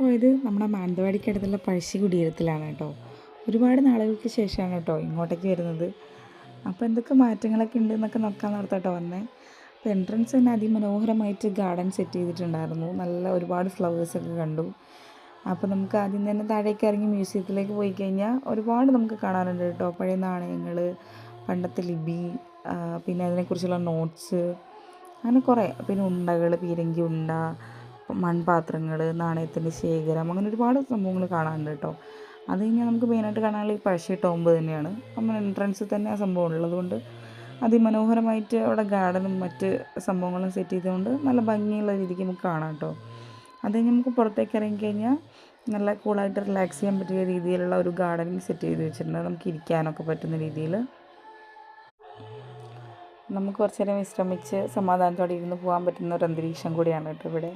പോയത് നമ്മുടെ മാനന്തവാടിക്കടുത്തുള്ള പഴശ്ശി കുടീരത്തിലാണ് കേട്ടോ. ഒരുപാട് നാളുകൾക്ക് ശേഷമാണ് കേട്ടോ ഇങ്ങോട്ടേക്ക് വരുന്നത്. അപ്പോൾ എന്തൊക്കെ മാറ്റങ്ങളൊക്കെ ഉണ്ട് എന്നൊക്കെ നോക്കാൻ ഓർത്താട്ടോ വന്നേ. അപ്പോൾ എൻട്രൻസ് തന്നെ അതിമനോഹരമായിട്ട് ഗാർഡൻ സെറ്റ് ചെയ്തിട്ടുണ്ടായിരുന്നു. നല്ല ഒരുപാട് ഫ്ലവേഴ്സൊക്കെ കണ്ടു. അപ്പോൾ നമുക്ക് ആദ്യം തന്നെ താഴേക്ക് ഇറങ്ങി മ്യൂസിയത്തിലേക്ക് പോയി കഴിഞ്ഞാൽ ഒരുപാട് നമുക്ക് കാണാനുണ്ട് കേട്ടോ. പഴയ നാണയങ്ങൾ, പണ്ടത്തെ ലിപി, പിന്നെ അതിനെക്കുറിച്ചുള്ള നോട്ട്സ്, അങ്ങനെ കുറേ. പിന്നെ ഉണ്ടകൾ, പീരങ്കി ഉണ്ട, മൺപാത്രങ്ങൾ, നാണയത്തിൻ്റെ ശേഖരം, അങ്ങനെ ഒരുപാട് സംഭവങ്ങൾ കാണാനുണ്ട് കേട്ടോ. അത് കഴിഞ്ഞാൽ നമുക്ക് മെയിനായിട്ട് കാണാനുള്ള ഈ പഴശ്ശി ടോംബ് തന്നെയാണ്. നമ്മൾ എൻട്രൻസിൽ തന്നെ ആ സംഭവം ഉള്ളതുകൊണ്ട് അതിമനോഹരമായിട്ട് അവിടെ ഗാർഡനും മറ്റ് സംഭവങ്ങളും സെറ്റ് ചെയ്തുകൊണ്ട് നല്ല ഭംഗിയുള്ള രീതിക്ക് നമുക്ക് കാണാം കേട്ടോ. അത് കഴിഞ്ഞ് നമുക്ക് പുറത്തേക്ക് ഇറങ്ങിക്കഴിഞ്ഞാൽ നല്ല കൂളായിട്ട് റിലാക്സ് ചെയ്യാൻ പറ്റിയ രീതിയിലുള്ള ഒരു ഗാർഡനിങ് സെറ്റ് ചെയ്ത് വെച്ചിട്ടുണ്ട്. നമുക്ക് ഇരിക്കാനൊക്കെ പറ്റുന്ന രീതിയിൽ നമുക്ക് കുറച്ച് നേരം വിശ്രമിച്ച് സമാധാനത്തോടെ ഇരുന്ന് പോകാൻ പറ്റുന്ന ഒരു അന്തരീക്ഷം കൂടിയാണ് കേട്ടോ ഇവിടെ.